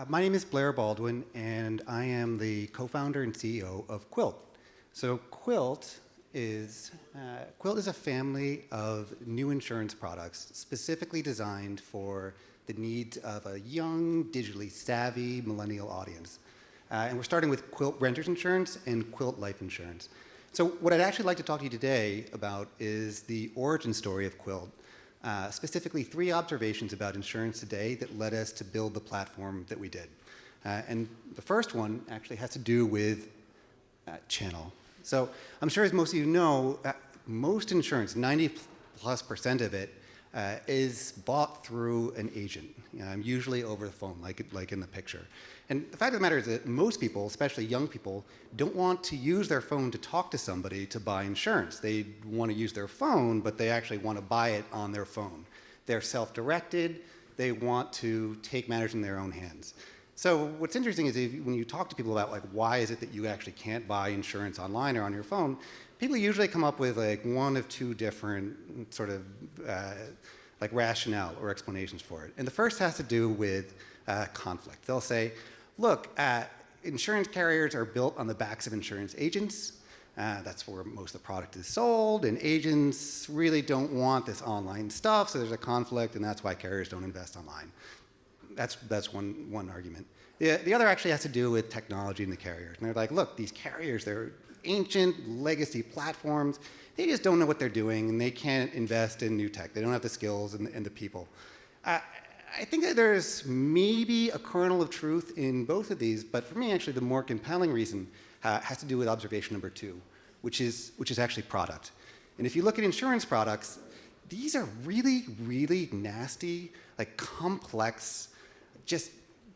My name is Blair Baldwin, and I am the co-founder and CEO of Quilt. So Quilt is a family of new insurance products specifically designed for the needs of a young, digitally savvy millennial audience. And we're starting with Quilt Renters Insurance and Quilt Life Insurance. So what I'd actually like to talk to you today about is the origin story of Quilt. Specifically, 3 observations about insurance today that led us to build the platform that we did. And the first one actually has to do with channel. So I'm sure, as most of you know, most insurance, 90+% of it, is bought through an agent, usually over the phone, like in the picture. And the fact of the matter is that most people, especially young people, don't want to use their phone to talk to somebody to buy insurance. They want to use their phone, but they actually want to buy it on their phone. They're self-directed. They want to take matters in their own hands. So what's interesting is when you talk to people about why is it that you actually can't buy insurance online or on your phone, people usually come up with one of 2 different sort of rationale or explanations for it. And the first has to do with conflict. They'll say, look, insurance carriers are built on the backs of insurance agents. That's where most of the product is sold, and agents really don't want this online stuff, so there's a conflict, and that's why carriers don't invest online. That's one argument. The other actually has to do with technology and the carriers. And they're like, look, these carriers, they're ancient legacy platforms. They just don't know what they're doing, and they can't invest in new tech. They don't have the skills and the people. I think that there's maybe a kernel of truth in both of these, but for me, actually, the more compelling reason has to do with observation number 2, which is actually product. And if you look at insurance products, these are really, really nasty, complex, just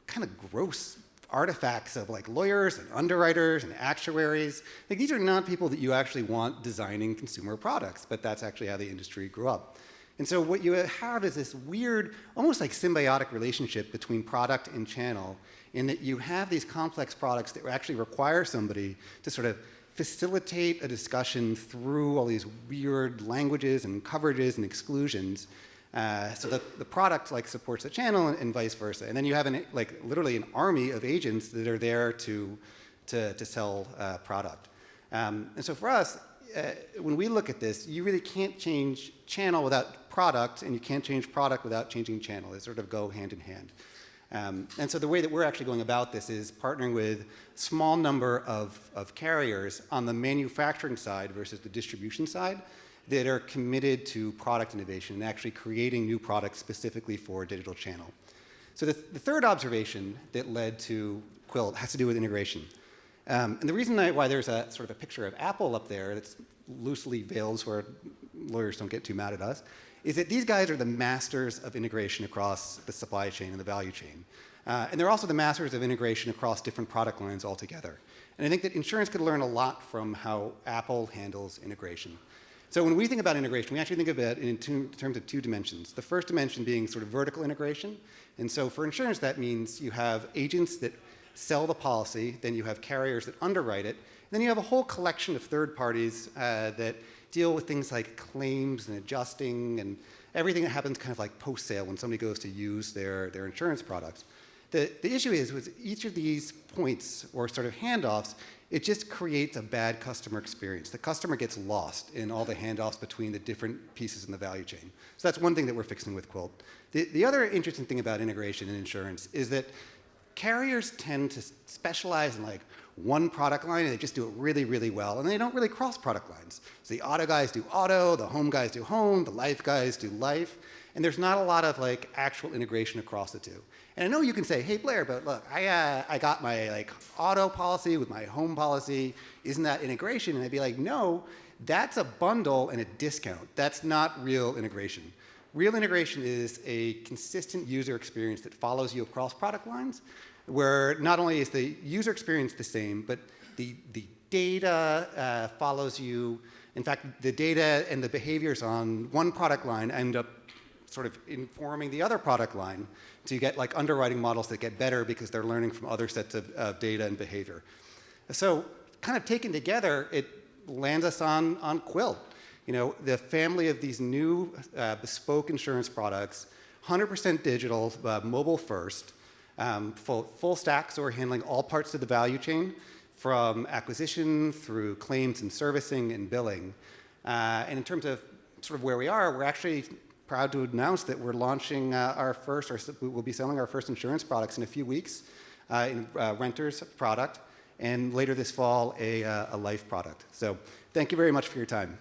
kind of gross artifacts of lawyers and underwriters and actuaries. These are not people that you actually want designing consumer products, but that's actually how the industry grew up. And so what you have is this weird, almost symbiotic relationship between product and channel, in that you have these complex products that actually require somebody to sort of facilitate a discussion through all these weird languages and coverages and exclusions, so that the product supports the channel and vice versa. And then you have literally an army of agents that are there to sell product. And so for us, when we look at this, you really can't change channel without product, and you can't change product without changing channel. They sort of go hand in hand. And so the way that we're actually going about this is partnering with a small number of carriers on the manufacturing side versus the distribution side that are committed to product innovation and actually creating new products specifically for digital channel. So the third observation that led to Quilt has to do with integration. And the reason why there's a sort of a picture of Apple up there that's loosely veiled so where lawyers don't get too mad at us, is that these guys are the masters of integration across the supply chain and the value chain. And they're also the masters of integration across different product lines altogether. And I think that insurance could learn a lot from how Apple handles integration. So when we think about integration, we actually think about it in terms of 2 dimensions. The first dimension being sort of vertical integration. And so for insurance, that means you have agents that sell the policy, then you have carriers that underwrite it, and then you have a whole collection of third parties that deal with things like claims and adjusting and everything that happens kind of post-sale when somebody goes to use their insurance products. The issue is with each of these points or sort of handoffs, it just creates a bad customer experience. The customer gets lost in all the handoffs between the different pieces in the value chain. So that's one thing that we're fixing with Quilt. The other interesting thing about integration in insurance is that carriers tend to specialize in one product line, and they just do it really, really well, and they don't really cross product lines. So the auto guys do auto, the home guys do home, the life guys do life, and there's not a lot of actual integration across the 2. And I know you can say, hey Blair, but look, I got my auto policy with my home policy. Isn't that integration? And I'd be like, no, that's a bundle and a discount. That's not real integration. Real integration is a consistent user experience that follows you across product lines, where not only is the user experience the same, but the data follows you. In fact, the data and the behaviors on one product line end up sort of informing the other product line to get underwriting models that get better because they're learning from other sets of data and behavior. So kind of taken together, it lands us on Quilt. The family of these new bespoke insurance products, 100% digital, mobile first, full stack, so we're handling all parts of the value chain, from acquisition through claims and servicing and billing. And in terms of sort of where we are, we're actually proud to announce that we're launching we'll be selling our first insurance products in a few weeks, in renters product, and later this fall, a life product. So thank you very much for your time.